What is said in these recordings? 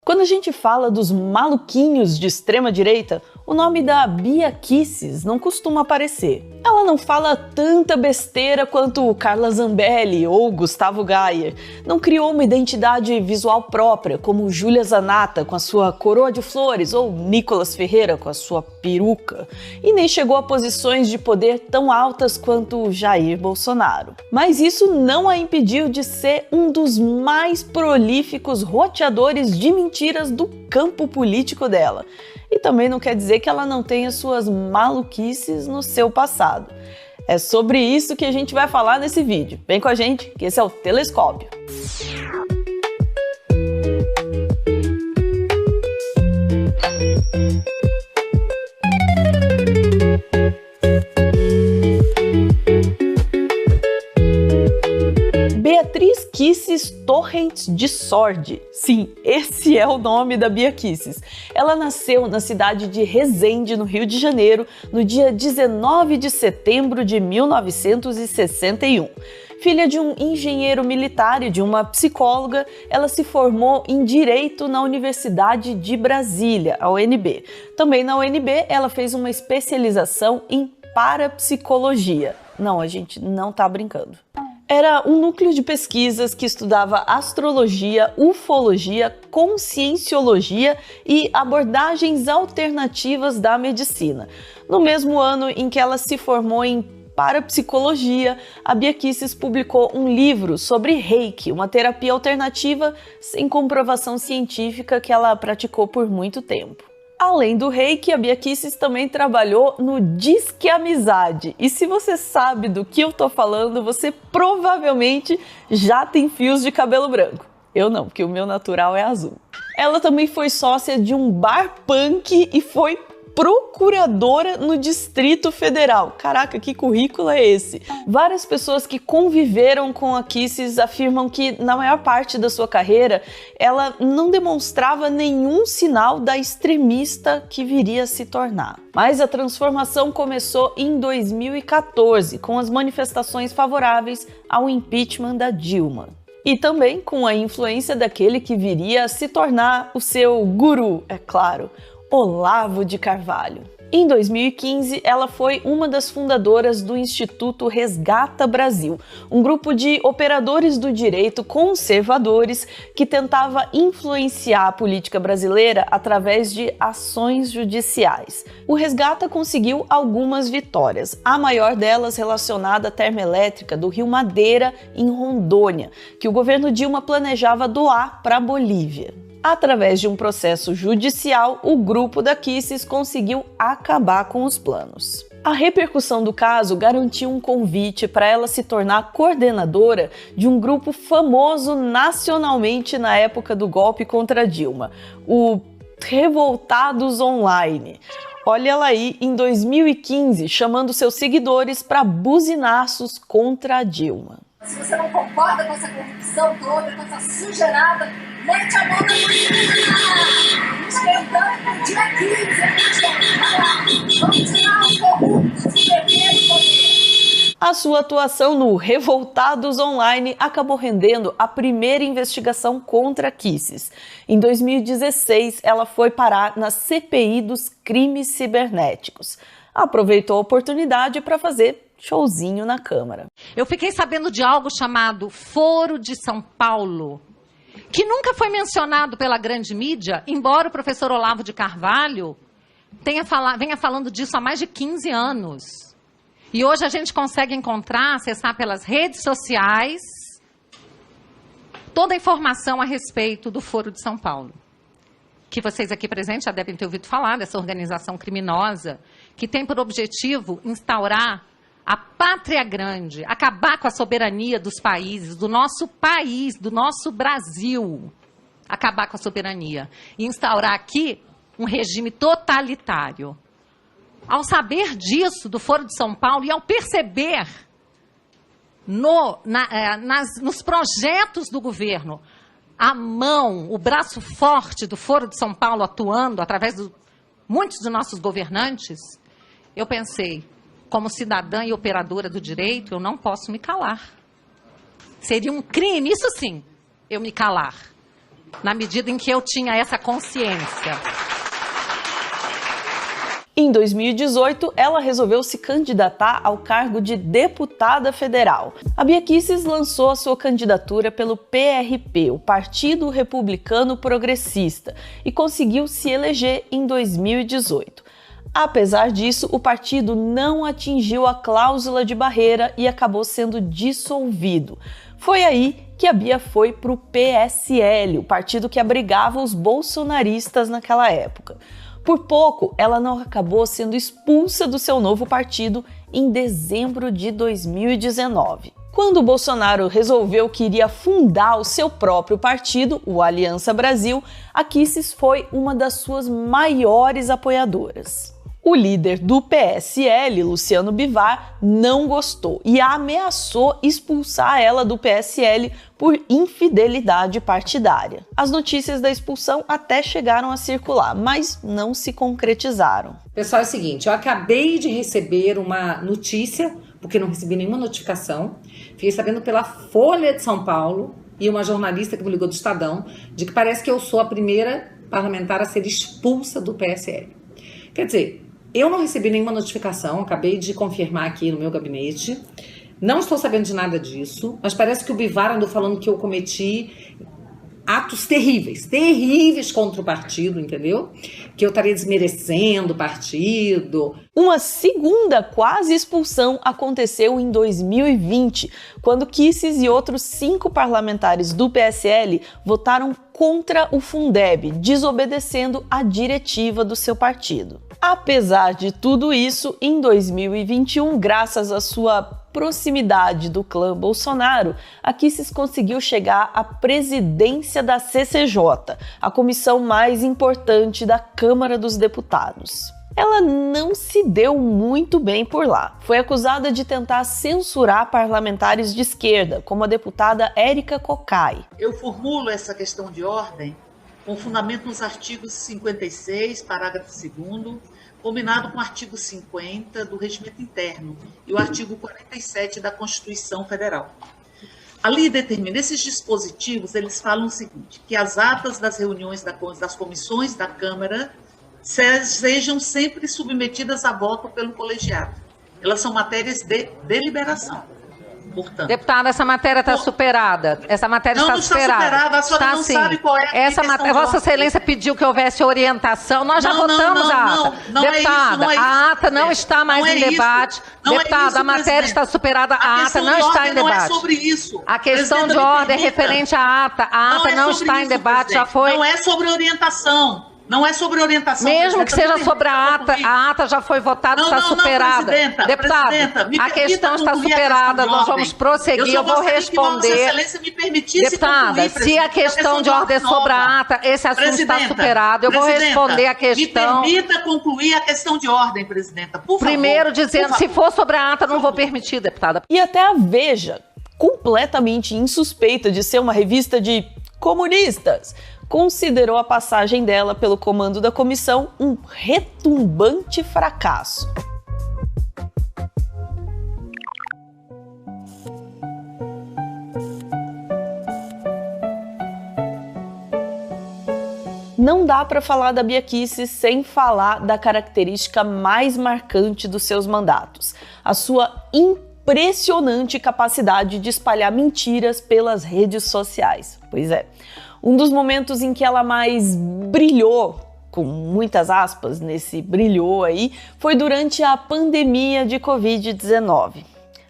Quando a gente fala dos maluquinhos de extrema direita, o nome da Bia Kicis não costuma aparecer. Ela não fala tanta besteira quanto Carla Zambelli ou Gustavo Gayer. Não criou uma identidade visual própria, como Júlia Zanata com a sua coroa de flores ou Nicolas Ferreira com a sua peruca. E nem chegou a posições de poder tão altas quanto Jair Bolsonaro. Mas isso não a impediu de ser um dos mais prolíficos roteadores de mentiras do campo político dela. E também não quer dizer que ela não tenha suas maluquices no seu passado. É sobre isso que a gente vai falar nesse vídeo. Vem com a gente, que esse é o Telescópio. Beatriz Kicis Torrents de Sordi. Sim, esse é o nome da Bia Kicis. Ela nasceu na cidade de Resende, no Rio de Janeiro, no dia 19 de setembro de 1961. Filha de um engenheiro militar e de uma psicóloga, ela se formou em Direito na Universidade de Brasília, a UNB. Também na UNB, ela fez uma especialização em parapsicologia. Não, a gente não tá brincando. Era um núcleo de pesquisas que estudava astrologia, ufologia, conscienciologia e abordagens alternativas da medicina. No mesmo ano em que ela se formou em parapsicologia, a Bia Kicis publicou um livro sobre Reiki, uma terapia alternativa sem comprovação científica que ela praticou por muito tempo. Além do Reiki, a Bia Kicis também trabalhou no Disque Amizade. E se você sabe do que eu tô falando, você provavelmente já tem fios de cabelo branco. Eu não, porque o meu natural é azul. Ela também foi sócia de um bar punk e foi procuradora no Distrito Federal. Caraca, que currículo é esse? Várias pessoas que conviveram com a Kicis afirmam que, na maior parte da sua carreira, ela não demonstrava nenhum sinal da extremista que viria a se tornar. Mas a transformação começou em 2014, com as manifestações favoráveis ao impeachment da Dilma. E também com a influência daquele que viria a se tornar o seu guru, é claro, Olavo de Carvalho. Em 2015, ela foi uma das fundadoras do Instituto Resgata Brasil, um grupo de operadores do direito conservadores que tentava influenciar a política brasileira através de ações judiciais. O Resgata conseguiu algumas vitórias, a maior delas relacionada à termoelétrica do Rio Madeira, em Rondônia, que o governo Dilma planejava doar para a Bolívia. Através de um processo judicial, o grupo da Kicis conseguiu acabar com os planos. A repercussão do caso garantiu um convite para ela se tornar coordenadora de um grupo famoso nacionalmente na época do golpe contra Dilma, o Revoltados Online. Olha ela aí em 2015, chamando seus seguidores para buzinaços contra a Dilma. Se você não concorda com essa corrupção toda, com essa sujeirada, mete a mão na polícia! Esquentando o dia 15, vamos tirar os corruptos e perder o poder! A sua atuação no Revoltados Online acabou rendendo a primeira investigação contra a Kicis. Em 2016, ela foi parar na CPI dos crimes cibernéticos. Aproveitou a oportunidade para fazer showzinho na Câmara. Eu fiquei sabendo de algo chamado Foro de São Paulo, que nunca foi mencionado pela grande mídia, embora o professor Olavo de Carvalho venha falando disso há mais de 15 anos. E hoje a gente consegue encontrar, acessar pelas redes sociais, toda a informação a respeito do Foro de São Paulo. Que vocês aqui presentes já devem ter ouvido falar dessa organização criminosa, que tem por objetivo instaurar a pátria grande, acabar com a soberania dos países, do nosso país, do nosso Brasil, acabar com a soberania e instaurar aqui um regime totalitário. Ao saber disso, do Foro de São Paulo, e ao perceber nos projetos do governo, a mão, o braço forte do Foro de São Paulo atuando através de muitos dos nossos governantes, eu pensei, como cidadã e operadora do direito, eu não posso me calar. Seria um crime, isso sim, eu me calar. na medida em que eu tinha essa consciência. Em 2018, ela resolveu se candidatar ao cargo de deputada federal. A Bia Kicis lançou a sua candidatura pelo PRP, o Partido Republicano Progressista, e conseguiu se eleger em 2018. Apesar disso, o partido não atingiu a cláusula de barreira e acabou sendo dissolvido. Foi aí que a Bia foi para o PSL, o partido que abrigava os bolsonaristas naquela época. Por pouco, ela não acabou sendo expulsa do seu novo partido em dezembro de 2019. Quando o Bolsonaro resolveu que iria fundar o seu próprio partido, o Aliança Brasil, a Kicis foi uma das suas maiores apoiadoras. O líder do PSL, Luciano Bivar, não gostou e a ameaçou expulsar ela do PSL por infidelidade partidária. As notícias da expulsão até chegaram a circular, mas não se concretizaram. Pessoal, é o seguinte, eu acabei de receber uma notícia, porque não recebi nenhuma notificação, fiquei sabendo pela Folha de São Paulo e uma jornalista que me ligou do Estadão, de que parece que eu sou a primeira parlamentar a ser expulsa do PSL. Quer dizer, eu não recebi nenhuma notificação, acabei de confirmar aqui no meu gabinete. Não estou sabendo de nada disso, mas parece que o Bivar andou falando que eu cometi atos terríveis contra o partido, entendeu? Que eu estaria desmerecendo o partido. Uma segunda quase expulsão aconteceu em 2020, quando Kicis e outros 5 parlamentares do PSL votaram contra o Fundeb, desobedecendo a diretiva do seu partido. Apesar de tudo isso, em 2021, graças à sua proximidade do clã Bolsonaro, a Kicis conseguiu chegar à presidência da CCJ, a comissão mais importante da Câmara dos Deputados. Ela não se deu muito bem por lá. Foi acusada de tentar censurar parlamentares de esquerda, como a deputada Érica Cocai. Eu formulo essa questão de ordem com fundamento nos artigos 56, parágrafo 2º, combinado com o artigo 50 do Regimento Interno e o artigo 47 da Constituição Federal. A lei determina, esses dispositivos, eles falam o seguinte, que as atas das reuniões das comissões da Câmara sejam sempre submetidas a voto pelo colegiado. Elas são matérias de deliberação. Portanto, deputada, essa matéria está superada. Essa matéria está superada. A senhora não sabe qual é a essa matéria. Vossa Excelência pediu que houvesse orientação. Nós já votamos a ata. Deputada, a ata não está mais em debate. Deputada, a matéria está superada. A ata não está em debate. Não é sobre isso. A questão de ordem é referente à ata. A ata não está em debate. Já foi. Não é sobre orientação. Não é sobre orientação. Mesmo que seja sobre a ata já foi votada, está superada. Deputada, a questão está superada, nós vamos prosseguir, eu vou responder. Deputada, se a questão de ordem é sobre a ata, esse assunto está superado, eu vou responder a questão. Me permita concluir a questão de ordem, presidenta, por favor. Primeiro dizendo, se for sobre a ata, não vou permitir, deputada. E até a Veja, completamente insuspeita de ser uma revista de comunistas, considerou a passagem dela pelo comando da comissão um retumbante fracasso. Não dá para falar da Bia Kicis sem falar da característica mais marcante dos seus mandatos, a sua impressionante capacidade de espalhar mentiras pelas redes sociais. Pois é. Um dos momentos em que ela mais brilhou, com muitas aspas nesse brilhou aí, foi durante a pandemia de Covid-19.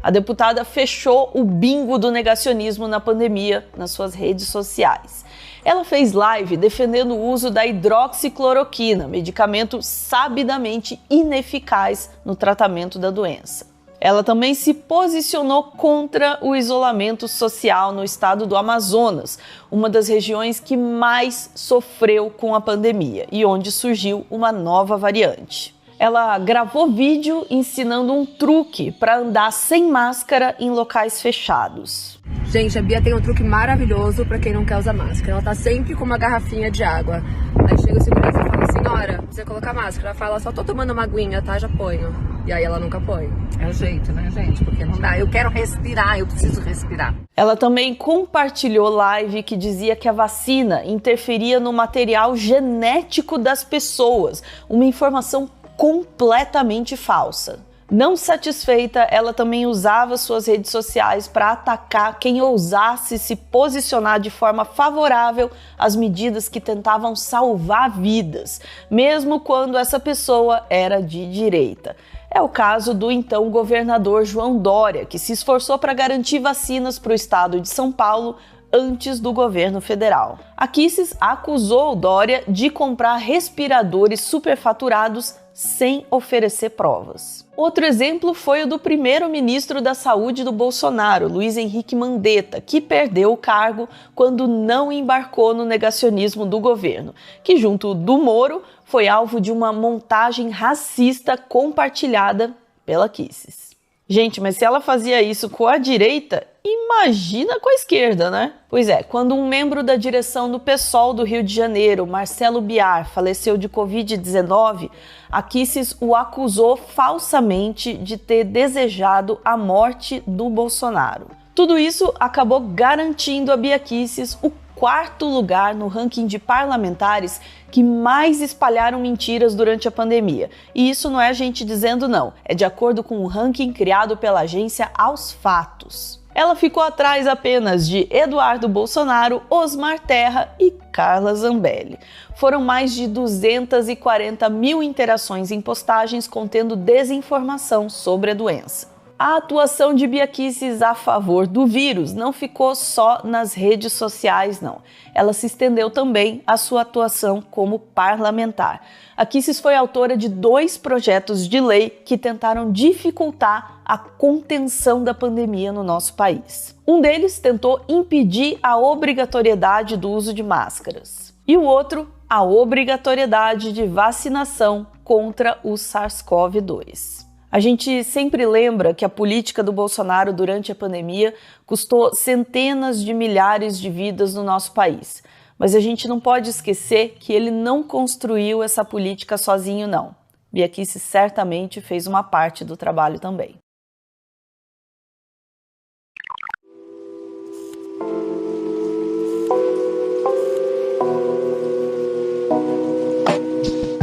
A deputada fechou o bingo do negacionismo na pandemia nas suas redes sociais. Ela fez live defendendo o uso da hidroxicloroquina, medicamento sabidamente ineficaz no tratamento da doença. Ela também se posicionou contra o isolamento social no estado do Amazonas, uma das regiões que mais sofreu com a pandemia e onde surgiu uma nova variante. Ela gravou vídeo ensinando um truque para andar sem máscara em locais fechados. Gente, a Bia tem um truque maravilhoso pra quem não quer usar máscara. Ela tá sempre com uma garrafinha de água. Aí chega o segurança e fala, senhora, precisa colocar máscara. Ela fala, só tô tomando uma aguinha, tá? Já ponho. E aí ela nunca põe. É o jeito, né, gente? Porque não dá. Eu quero respirar, eu preciso respirar. Ela também compartilhou live que dizia que a vacina interferia no material genético das pessoas. Uma informação completamente falsa. Não satisfeita, ela também usava suas redes sociais para atacar quem ousasse se posicionar de forma favorável às medidas que tentavam salvar vidas, mesmo quando essa pessoa era de direita. É o caso do então governador João Dória, que se esforçou para garantir vacinas para o estado de São Paulo antes do governo federal. A Kicis acusou Dória de comprar respiradores superfaturados sem oferecer provas. Outro exemplo foi o do primeiro-ministro da Saúde do Bolsonaro, Luiz Henrique Mandetta, que perdeu o cargo quando não embarcou no negacionismo do governo, que junto do Moro foi alvo de uma montagem racista compartilhada pela Kicis. Gente, mas se ela fazia isso com a direita, imagina com a esquerda, né? Pois é, quando um membro da direção do PSOL do Rio de Janeiro, Marcelo Biar, faleceu de Covid-19, a Kicis o acusou falsamente de ter desejado a morte do Bolsonaro. Tudo isso acabou garantindo a Bia Kicis o 4º lugar no ranking de parlamentares que mais espalharam mentiras durante a pandemia. E isso não é a gente dizendo não, é de acordo com um ranking criado pela agência Aos Fatos. Ela ficou atrás apenas de Eduardo Bolsonaro, Osmar Terra e Carla Zambelli. Foram mais de 240 mil interações em postagens contendo desinformação sobre a doença. A atuação de Bia Kicis a favor do vírus não ficou só nas redes sociais, não. Ela se estendeu também à sua atuação como parlamentar. A Kicis foi autora de 2 projetos de lei que tentaram dificultar a contenção da pandemia no nosso país. Um deles tentou impedir a obrigatoriedade do uso de máscaras. E o outro, a obrigatoriedade de vacinação contra o SARS-CoV-2. A gente sempre lembra que a política do Bolsonaro durante a pandemia custou centenas de milhares de vidas no nosso país. Mas a gente não pode esquecer que ele não construiu essa política sozinho, não. Bia Kicis certamente fez uma parte do trabalho também.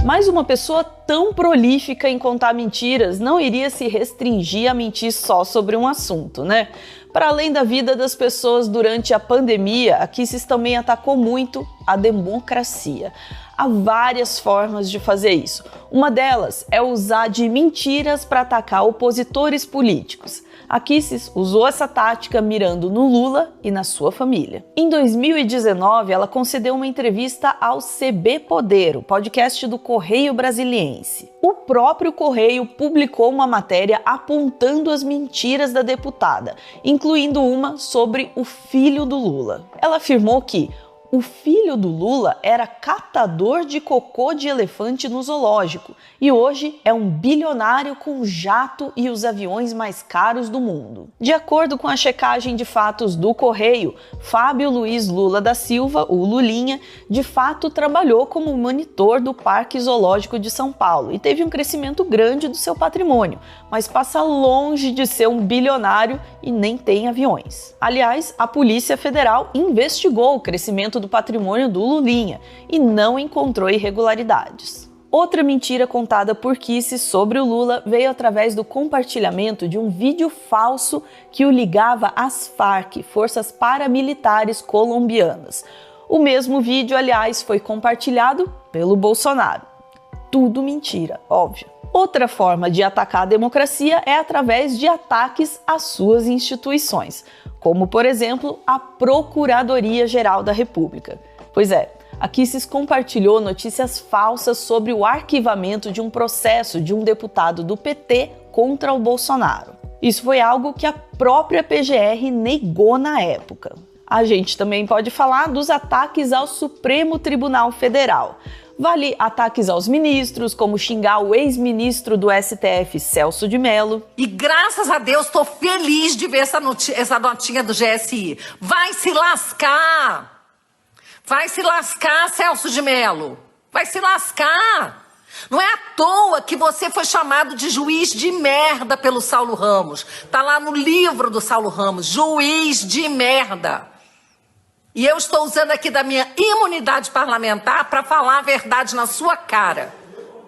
Mas uma pessoa tão prolífica em contar mentiras não iria se restringir a mentir só sobre um assunto, né? Para além da vida das pessoas durante a pandemia, a Kicis também atacou muito a democracia. Há várias formas de fazer isso. Uma delas é usar de mentiras para atacar opositores políticos. A Kicis usou essa tática mirando no Lula e na sua família. Em 2019, ela concedeu uma entrevista ao CB Poder, o podcast do Correio Brasiliense. O próprio Correio publicou uma matéria apontando as mentiras da deputada, incluindo uma sobre o filho do Lula. Ela afirmou que o filho do Lula era catador de cocô de elefante no zoológico e hoje é um bilionário com o jato e os aviões mais caros do mundo. De acordo com a checagem de fatos do Correio, Fábio Luiz Lula da Silva, o Lulinha, de fato trabalhou como monitor do Parque Zoológico de São Paulo e teve um crescimento grande do seu patrimônio, mas passa longe de ser um bilionário e nem tem aviões. Aliás, a Polícia Federal investigou o crescimento do patrimônio do Lulinha e não encontrou irregularidades. Outra mentira contada por Kicis sobre o Lula veio através do compartilhamento de um vídeo falso que o ligava às Farc, forças paramilitares colombianas. O mesmo vídeo, aliás, foi compartilhado pelo Bolsonaro. Tudo mentira, óbvio. Outra forma de atacar a democracia é através de ataques às suas instituições, como, por exemplo, a Procuradoria-Geral da República. Pois é, a Kicis compartilhou notícias falsas sobre o arquivamento de um processo de um deputado do PT contra o Bolsonaro. Isso foi algo que a própria PGR negou na época. A gente também pode falar dos ataques ao Supremo Tribunal Federal. Vale ataques aos ministros, como xingar o ex-ministro do STF, Celso de Mello. E graças a Deus estou feliz de ver essa notinha do GSI. Vai se lascar! Vai se lascar, Celso de Mello! Vai se lascar! Não é à toa que você foi chamado de juiz de merda pelo Saulo Ramos. Tá lá no livro do Saulo Ramos, juiz de merda. E eu estou usando aqui da minha imunidade parlamentar para falar a verdade na sua cara.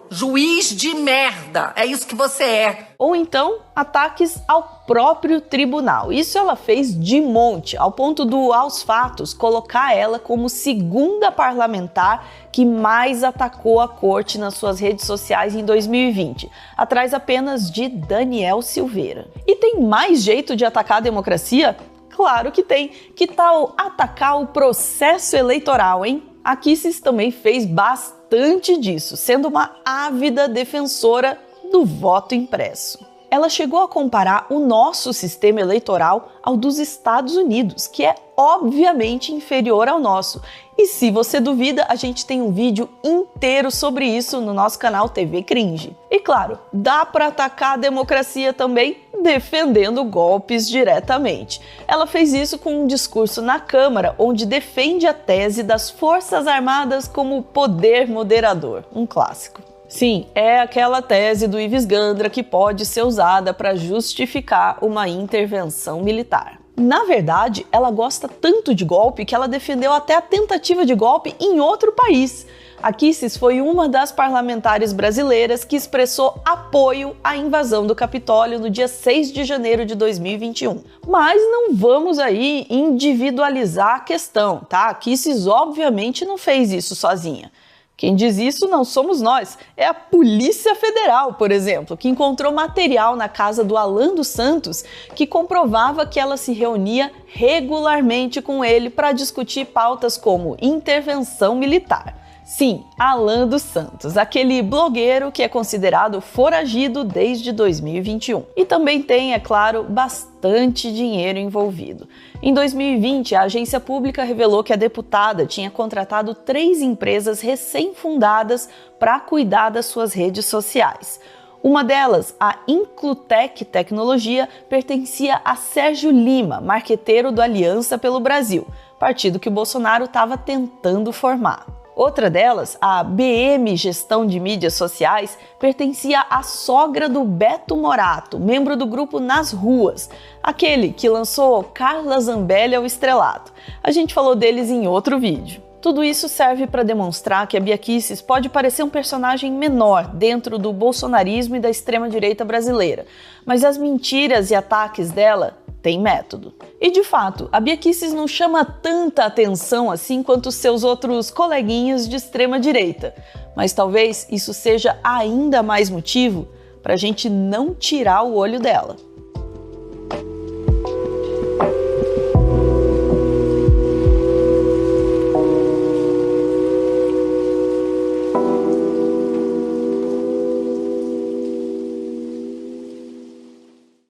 Juiz de merda, é isso que você é. Ou então, ataques ao próprio tribunal. Isso ela fez de monte, ao ponto do Aos Fatos colocar ela como segunda parlamentar que mais atacou a corte nas suas redes sociais em 2020, atrás apenas de Daniel Silveira. E tem mais jeito de atacar a democracia? Claro que tem. Que tal atacar o processo eleitoral, hein? A Kicis também fez bastante disso, sendo uma ávida defensora do voto impresso. Ela chegou a comparar o nosso sistema eleitoral ao dos Estados Unidos, que é obviamente inferior ao nosso. E se você duvida, a gente tem um vídeo inteiro sobre isso no nosso canal TV Cringe. E claro, dá para atacar a democracia também defendendo golpes diretamente. Ela fez isso com um discurso na Câmara, onde defende a tese das Forças Armadas como poder moderador, um clássico. Sim, é aquela tese do Ives Gandra que pode ser usada para justificar uma intervenção militar. Na verdade, ela gosta tanto de golpe que ela defendeu até a tentativa de golpe em outro país. A Kicis foi uma das parlamentares brasileiras que expressou apoio à invasão do Capitólio no dia 6 de janeiro de 2021. Mas não vamos aí individualizar a questão, tá? A Kicis obviamente não fez isso sozinha. Quem diz isso não somos nós, é a Polícia Federal, por exemplo, que encontrou material na casa do Alan dos Santos que comprovava que ela se reunia regularmente com ele para discutir pautas como intervenção militar. Sim, Alan dos Santos, aquele blogueiro que é considerado foragido desde 2021. E também tem, é claro, bastante dinheiro envolvido. Em 2020, a agência pública revelou que a deputada tinha contratado 3 empresas recém-fundadas para cuidar das suas redes sociais. Uma delas, a Inclutec Tecnologia, pertencia a Sérgio Lima, marqueteiro do Aliança pelo Brasil, partido que o Bolsonaro estava tentando formar. Outra delas, a BM Gestão de Mídias Sociais, pertencia à sogra do Beto Morato, membro do grupo Nas Ruas, aquele que lançou Carla Zambelli ao estrelato. A gente falou deles em outro vídeo. Tudo isso serve para demonstrar que a Bia Kicis pode parecer um personagem menor dentro do bolsonarismo e da extrema-direita brasileira, mas as mentiras e ataques dela têm método. E de fato, a Bia Kicis não chama tanta atenção assim quanto seus outros coleguinhas de extrema-direita, mas talvez isso seja ainda mais motivo para a gente não tirar o olho dela.